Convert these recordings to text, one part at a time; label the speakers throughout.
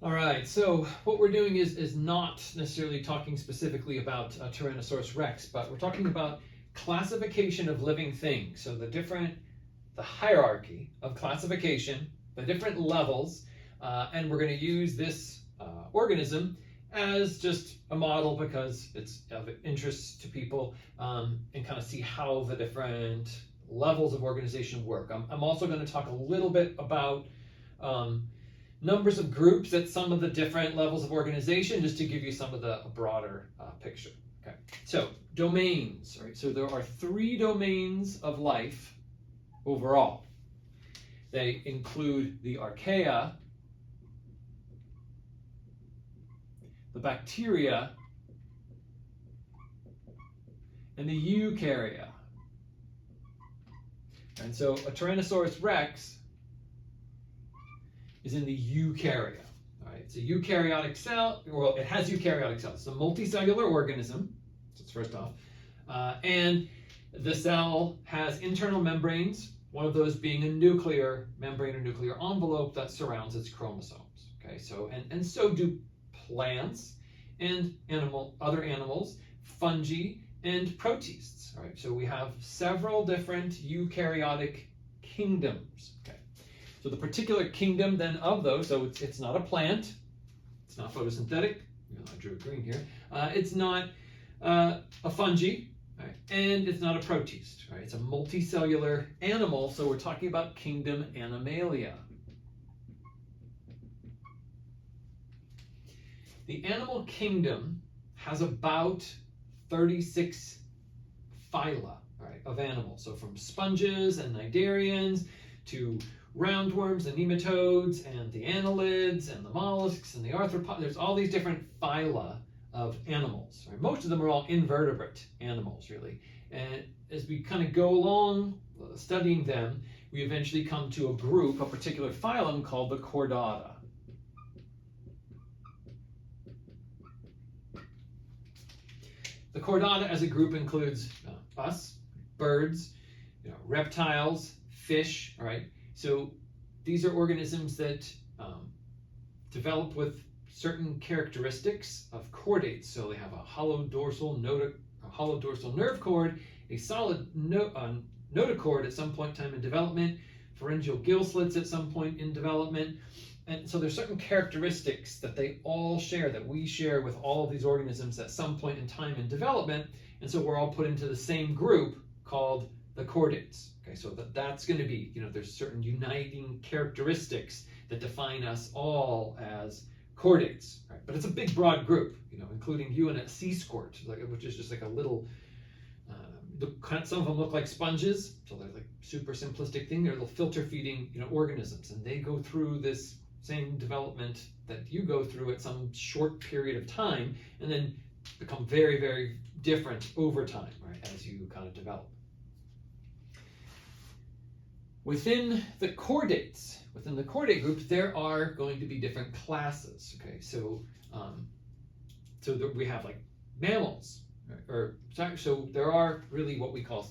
Speaker 1: All right, so what we're doing is not necessarily talking specifically about Tyrannosaurus rex, but we're talking about classification of living things. So the hierarchy of classification, the different levels, and we're going to use this organism as just a model because it's of interest to people, and kind of see how the different levels of organization work. I'm also going to talk a little bit about numbers of groups at some of the different levels of organization, just to give you some of the broader picture. Okay, so domains. Right, so there are 3 domains of life overall. They include the archaea, the bacteria, and the eukarya. And so a Tyrannosaurus rex is in the eukarya. All right, it's a eukaryotic cell. Well, it has eukaryotic cells. It's a multicellular organism. So it's first off, and the cell has internal membranes. One of those being a nuclear membrane or nuclear envelope that surrounds its chromosomes. Okay, so and so do plants and other animals, fungi, and protists. All right, so we have several different eukaryotic kingdoms. Okay. So the particular kingdom then of those, so it's not a plant, it's not photosynthetic, I drew it green here, it's not a fungi, right? And it's not a protist, right? It's a multicellular animal, so we're talking about kingdom Animalia. The animal kingdom has about 36 phyla, right, of animals, so from sponges and cnidarians to roundworms and nematodes and the annelids and the mollusks and the arthropods. There's all these different phyla of animals. Right? Most of them are all invertebrate animals, really. And as we kind of go along studying them, we eventually come to a group, a particular phylum called the Chordata. The Chordata as a group includes us, birds, reptiles, fish, all right? So these are organisms that develop with certain characteristics of chordates. So they have a hollow dorsal nerve cord, a solid notochord at some point in time in development, pharyngeal gill slits at some point in development. And so there's certain characteristics that they all share, that we share with all of these organisms at some point in time in development. And so we're all put into the same group called the chordates. Okay, so that's going to be, there's certain uniting characteristics that define us all as chordates, right? But it's a big, broad group, including you and a sea squirt, which is just like a little, some of them look like sponges, so they're like super simplistic thing. They're little filter feeding, organisms, and they go through this same development that you go through at some short period of time, and then become very, very different over time, right, as you kind of develop. Within the chordate group, there are going to be different classes. Okay, so we have like mammals, right? So there are really what we call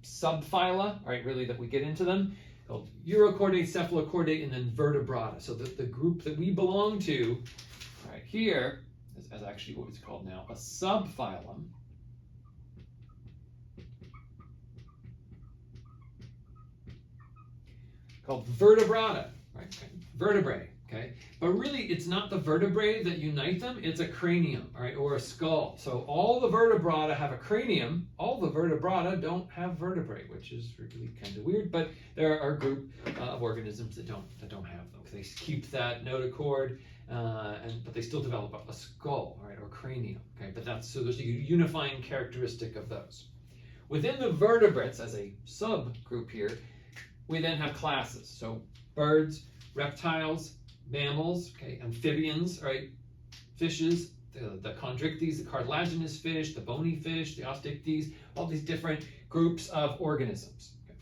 Speaker 1: subphyla, right? Really that we get into them, called Urochordate, Cephalochordate, and then Vertebrata. So the group that we belong to, right here, is actually what it's called now, a subphylum. Called vertebrata, right? Okay. Vertebrae, okay? But really, it's not the vertebrae that unite them, it's a cranium, all right, or a skull. So all the vertebrata have a cranium, all the vertebrata don't have vertebrae, which is really kind of weird, but there are a group of organisms that don't have them. They keep that notochord, but they still develop a skull, all right, or cranium, okay? But so there's a unifying characteristic of those. Within the vertebrates, as a subgroup here, we then have classes. So birds, reptiles, mammals, okay, amphibians, right, fishes, the chondrichthyes, the cartilaginous fish, the bony fish, the osteichthyes, all these different groups of organisms. Okay.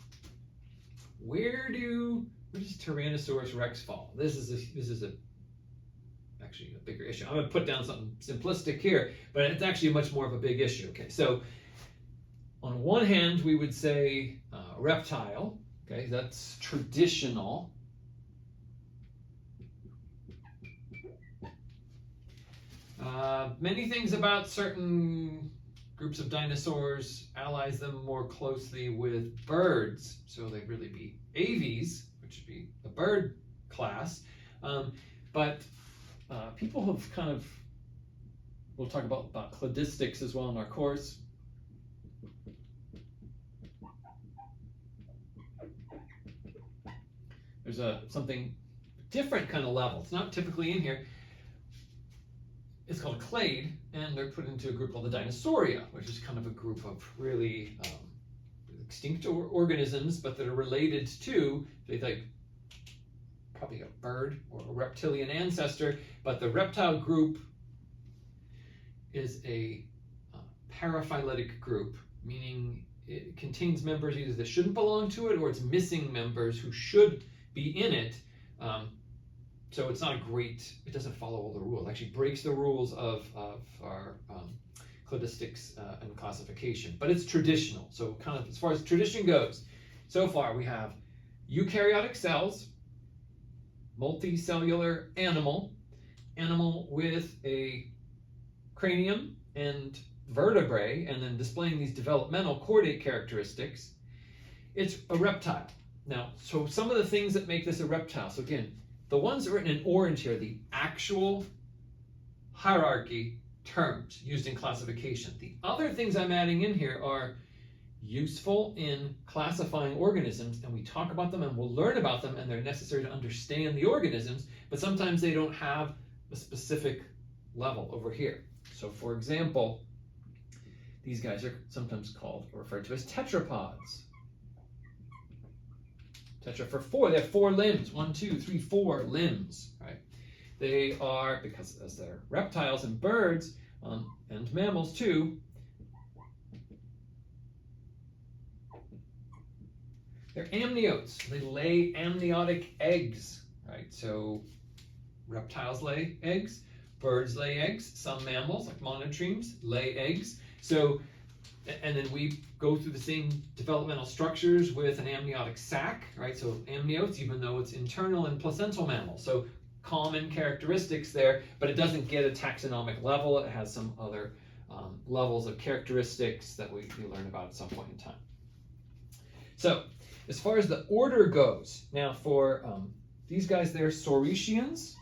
Speaker 1: Where does Tyrannosaurus rex fall? This is actually a bigger issue. I'm going to put down something simplistic here, but it's actually much more of a big issue. Okay, so on one hand, we would say reptile. Okay, that's traditional. Many things about certain groups of dinosaurs allies them more closely with birds, so they'd really be aves, which would be the bird class. But people have kind of, we'll talk about cladistics as well in our course. There's something different kind of level. It's not typically in here. It's called a clade, and they're put into a group called the Dinosauria, which is kind of a group of really extinct organisms, but that are related to, like, probably a bird or a reptilian ancestor. But the reptile group is a paraphyletic group, meaning it contains members either that shouldn't belong to it or it's missing members who should be in it. So it's not a great, it doesn't follow all the rules. It actually breaks the rules of our cladistics and classification. But it's traditional. So kind of as far as tradition goes, so far we have eukaryotic cells, multicellular animal with a cranium and vertebrae, and then displaying these developmental chordate characteristics. It's a reptile. Now, so some of the things that make this a reptile, so again, the ones written in orange here, the actual hierarchy terms used in classification. The other things I'm adding in here are useful in classifying organisms, and we talk about them and we'll learn about them, and they're necessary to understand the organisms, but sometimes they don't have a specific level over here. So for example, these guys are sometimes called or referred to as tetrapods. Tetra for four. They have 4 limbs. 1, 2, 3, 4 limbs, right? They are, because as they're reptiles and birds and mammals too, they're amniotes. They lay amniotic eggs, right? So reptiles lay eggs, birds lay eggs, some mammals like monotremes lay eggs. So, and then we go through the same developmental structures with an amniotic sac, right? So amniotes, even though it's internal and placental mammals. So common characteristics there, but it doesn't get a taxonomic level. It has some other levels of characteristics that we learn about at some point in time. So as far as the order goes, now for these guys, they're Saurischeans.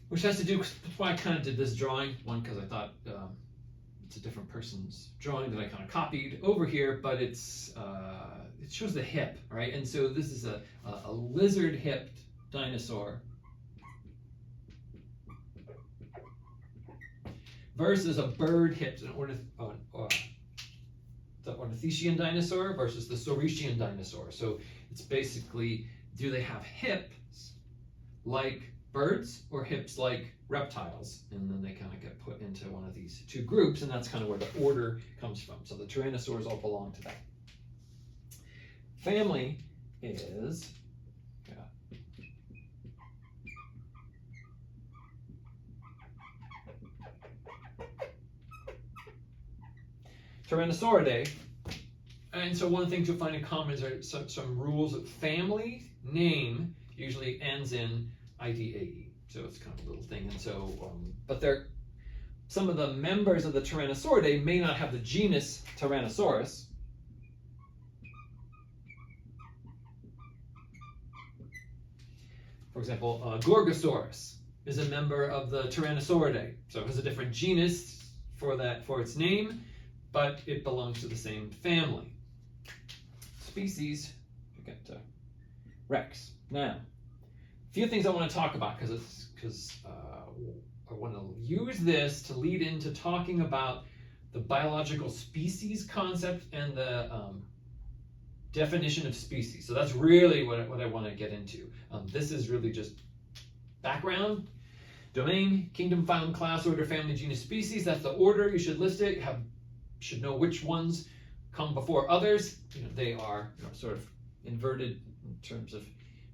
Speaker 1: Which has to do with why I kind of did this drawing. One, because I thought it's a different person's drawing that I kind of copied over here, but it's it shows the hip, right? And so this is a lizard-hipped dinosaur versus a bird-hipped, the ornithischian dinosaur versus the Saurischean dinosaur. So it's basically, do they have hips like birds or hips like reptiles? And then they kind of get put into one of these two groups, and that's kind of where the order comes from. So the tyrannosaurs all belong to that. Family is Tyrannosauridae. And so one of the things you'll find in common is some rules of family name usually ends in IDAE. So it's kind of a little thing. And so, but some of the members of the Tyrannosauridae may not have the genus Tyrannosaurus. For example, Gorgosaurus is a member of the Tyrannosauridae. So it has a different genus for its name, but it belongs to the same family. Species, we get to Rex. Now, a few things I want to talk about because I want to use this to lead into talking about the biological species concept and the definition of species. So that's really what I want to get into. This is really just background. Domain, kingdom, phylum, class, order, family, genus, species. That's the order. You should list it. You should know which ones come before others. They are sort of inverted in terms of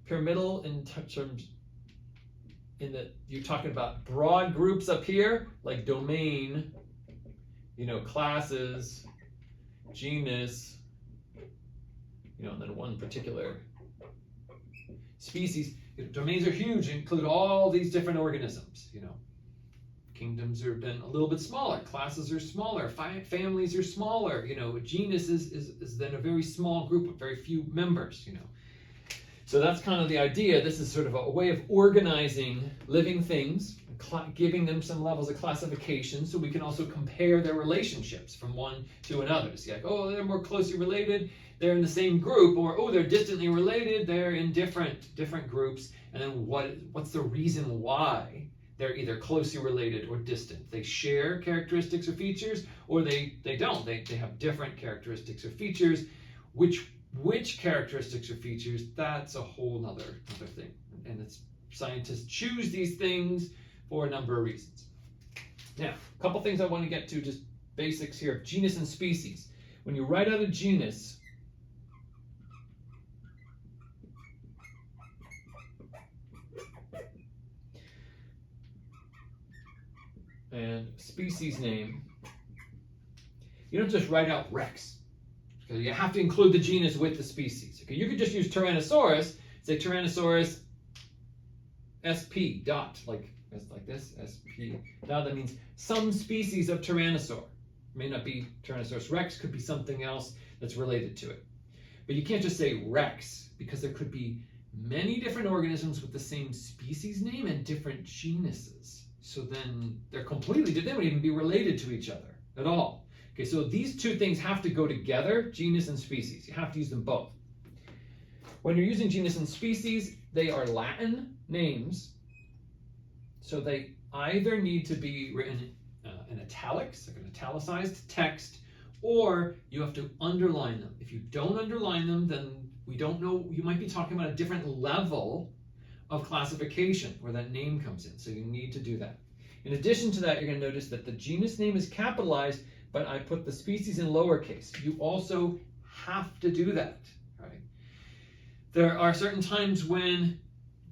Speaker 1: pyramidal, in terms in that you're talking about broad groups up here, like domain, classes, genus, and then one particular species. domains are huge, include all these different organisms. Kingdoms have been a little bit smaller, classes are smaller, families are smaller. A genus is then a very small group of very few members. So that's kind of the idea. This is sort of a way of organizing living things, giving them some levels of classification, so we can also compare their relationships from one to another. So like, oh, they're more closely related, they're in the same group, or oh, they're distantly related, they're in different groups. And then what's the reason why they're either closely related or distant? They share characteristics or features, or they don't. They have different characteristics or features. Which characteristics or features, that's a whole other thing. And scientists choose these things for a number of reasons. Now, a couple things I want to get to, just basics here of genus and species. When you write out a genus, and species name, you don't just write out Rex, because you have to include the genus with the species. Okay, you could just use Tyrannosaurus, say Tyrannosaurus sp dot, like this, sp dot. That means some species of Tyrannosaur. It may not be Tyrannosaurus rex, could be something else that's related to it. But you can't just say Rex, because there could be many different organisms with the same species name and different genuses. So then they're completely different. They wouldn't even be related to each other at all. Okay, so these two things have to go together, genus and species. You have to use them both. When you're using genus and species, they are Latin names. So they either need to be written in italics, like an italicized text, or you have to underline them. If you don't underline them, then we don't know, you might be talking about a different level of classification where that name comes in. So you need to do that. In addition to that, you're going to notice that the genus name is capitalized, but I put the species in lowercase. You also have to do that, right? There are certain times when,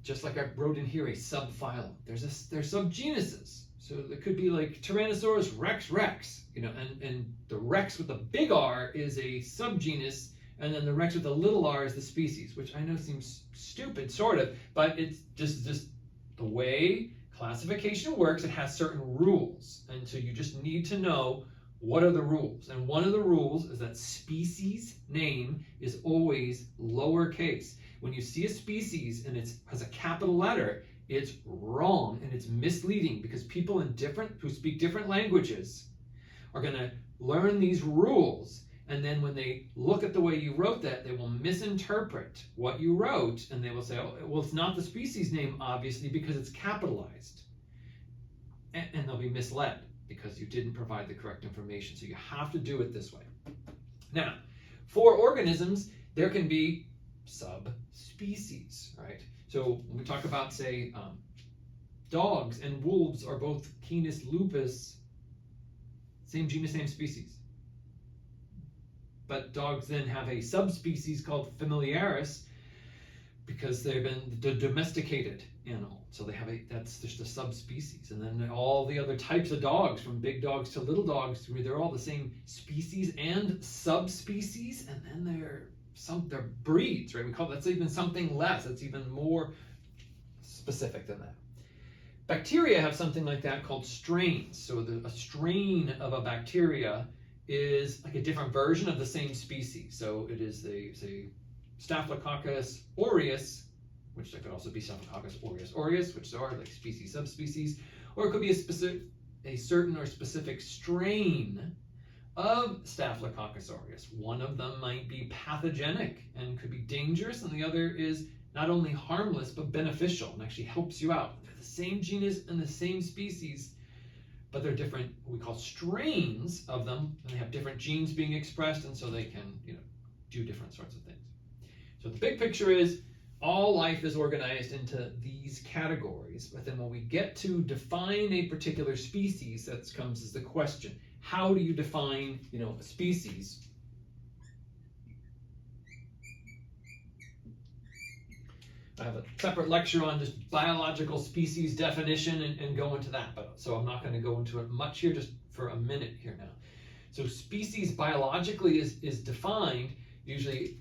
Speaker 1: just like I wrote in here, a subphylum. There's subgenuses. So there could be like Tyrannosaurus rex, and the rex with the big R is a subgenus, and then the rex with the little r is the species, which I know seems stupid, sort of, but it's just the way classification works. It has certain rules, and so you just need to know what are the rules. And one of the rules is that species name is always lowercase. When you see a species and it has a capital letter, it's wrong and it's misleading, because people who speak different languages are going to learn these rules, and then when they look at the way you wrote that, they will misinterpret what you wrote, and they will say, oh, well, it's not the species name, obviously, because it's capitalized. And they'll be misled because you didn't provide the correct information. So you have to do it this way. Now, for organisms, there can be subspecies, right? So when we talk about, say, dogs and wolves are both Canis lupus, same genus, same species. But dogs then have a subspecies called familiaris, because they've been the domesticated animal. So they have that's just a subspecies. And then all the other types of dogs, from big dogs to little dogs, they're all the same species and subspecies. And then they're breeds, right? That's even something less. That's even more specific than that. Bacteria have something like that called strains. So a strain of a bacteria is like a different version of the same species. So it is say Staphylococcus aureus, which there could also be Staphylococcus aureus, which are like species, subspecies, or it could be a certain or specific strain of Staphylococcus aureus. One of them might be pathogenic and could be dangerous, and the other is not only harmless but beneficial and actually helps you out. They're the same genus and the same species, but they're different, what we call strains of them, and they have different genes being expressed, and so they can do different sorts of things. So the big picture is all life is organized into these categories, but then when we get to define a particular species, that comes as the question. How do you define a species? I have a separate lecture on just biological species definition and go into that, so I'm not going to go into it much here, just for a minute here now. So species biologically is defined usually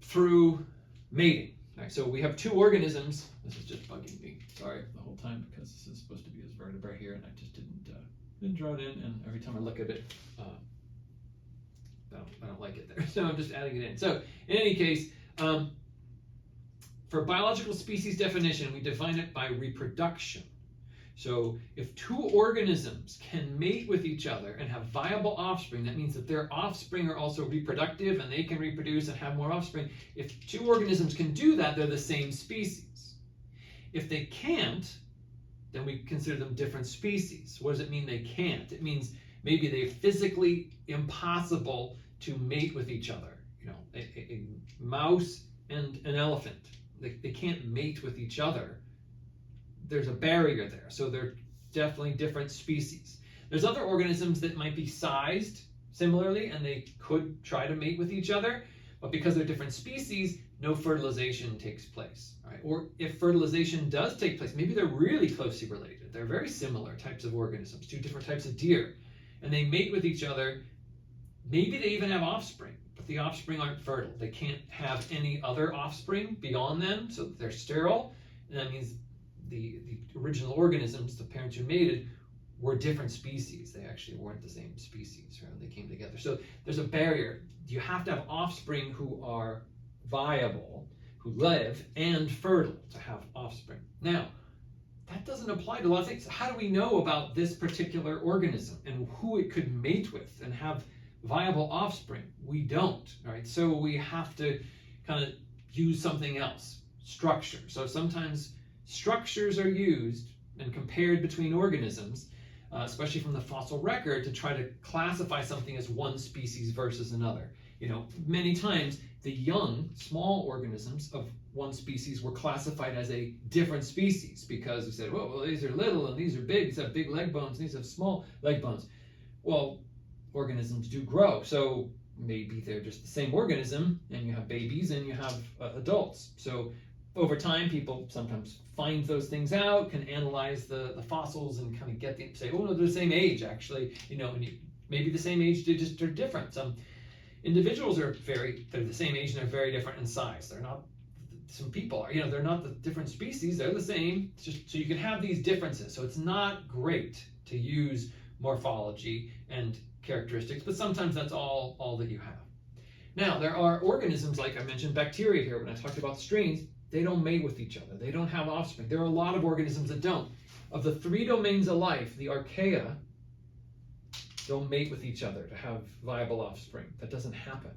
Speaker 1: through mating. Right, so we have two organisms. This is just bugging me. Sorry, the whole time, because this is supposed to be as vertebrae here, and I just didn't draw it in. And every time I look at it, I don't like it there. So I'm just adding it in. So in any case, for biological species definition, we define it by reproduction. So if two organisms can mate with each other and have viable offspring, that means that their offspring are also reproductive and they can reproduce and have more offspring. If two organisms can do that, they're the same species. If they can't, then we consider them different species. What does it mean they can't? It means maybe they're physically impossible to mate with each other. You know, a mouse and an elephant, they can't mate with each other. There's a barrier there, so they're definitely different species. There's other organisms that might be sized similarly, and they could try to mate with each other, but because they're different species, no fertilization takes place. Right? Or if fertilization does take place, maybe they're really closely related. They're very similar types of organisms, two different types of deer, and they mate with each other. Maybe they even have offspring, but the offspring aren't fertile. They can't have any other offspring beyond them, so they're sterile, and that means the original organisms, the parents who mated, were different species. They actually weren't the same species, right, when they came together. So there's a barrier. You have to have offspring who are viable, who live, and fertile to have offspring. Now, that doesn't apply to a lot of things. So how do we know about this particular organism and who it could mate with and have viable offspring? We don't, right? So we have to kind of use something else, structure. So sometimes structures are used and compared between organisms, especially from the fossil record, to try to classify something as one species versus another. You know, many times the young, small organisms of one species were classified as a different species because we said, well, these are little and these are big. These have big leg bones, and these have small leg bones. Well, organisms do grow, so maybe they're just the same organism, and you have babies and you have adults. So over time, people sometimes find those things out, can analyze the fossils and kind of get the, say, oh no, they're the same age actually, you know, and maybe the same age, they're different. Some individuals they're the same age and they're very different in size. They're not, some people are, you know, they're not the different species, they're the same. It's just, so you can have these differences. So it's not great to use morphology and characteristics, but sometimes that's all that you have. Now, there are organisms, like I mentioned bacteria here when I talked about strains. They don't mate with each other. They don't have offspring. There are a lot of organisms that don't. Of the three domains of life, the archaea don't mate with each other to have viable offspring. That doesn't happen.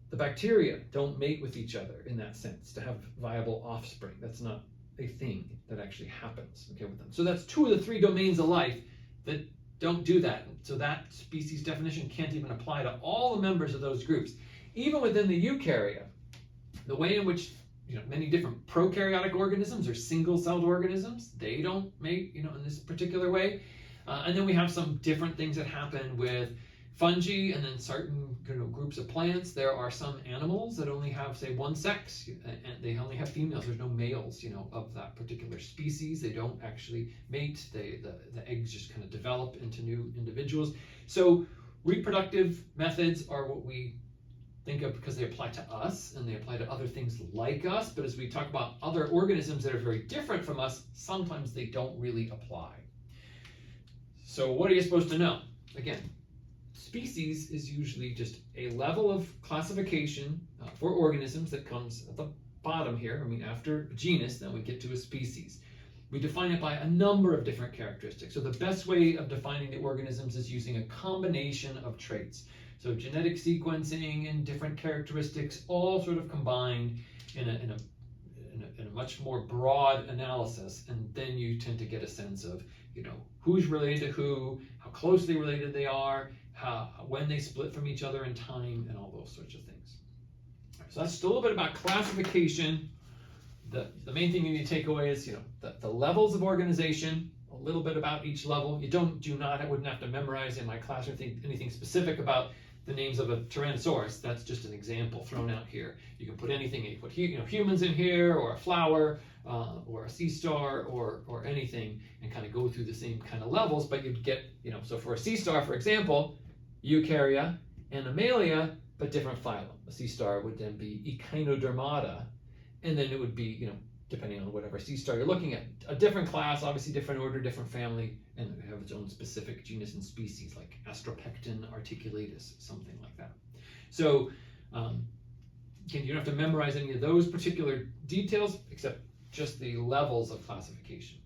Speaker 1: The bacteria don't mate with each other in that sense to have viable offspring. That's not a thing that actually happens, okay, with them. So that's two of the three domains of life that don't do that. So that species definition can't even apply to all the members of those groups. Even within the eukarya, the way in which, you know, many different prokaryotic organisms or single-celled organisms, they don't mate, you know, in this particular way. And then we have some different things that happen with fungi and then certain, you know, groups of plants. There are some animals that only have, say, one sex, and they only have females. There's no males, you know, of that particular species. They don't actually mate. The eggs just kind of develop into new individuals. So reproductive methods are what we think of because they apply to us and they apply to other things like us. But as we talk about other organisms that are very different from us, sometimes they don't really apply. So what are you supposed to know? Again, species is usually just a level of classification for organisms that comes at the bottom here. I mean, after genus, then we get to a species. We define it by a number of different characteristics. So the best way of defining the organisms is using a combination of traits. So genetic sequencing and different characteristics all sort of combined in a much more broad analysis, and then you tend to get a sense of, you know, who's related to who, how closely related they are, when they split from each other in time, and all those sorts of things. So that's just a little bit about classification. The main thing you need to take away is, you know, the levels of organization, a little bit about each level. I wouldn't have to memorize in my class or anything specific about the names of a Tyrannosaurus. That's just an example thrown out here. You can put anything. You put, you know, humans in here, or a flower, or a sea star, or anything, and kind of go through the same kind of levels. But you'd get, you know, so for a sea star, for example, Eukarya and Mammalia, but different phylum. A sea star would then be Echinodermata, And then it would be, depending on whatever sea star you're looking at, a different class, obviously different order, different family, and it would have its own specific genus and species, like Astropecten articulatus, something like that. So again, you don't have to memorize any of those particular details, except just the levels of classification.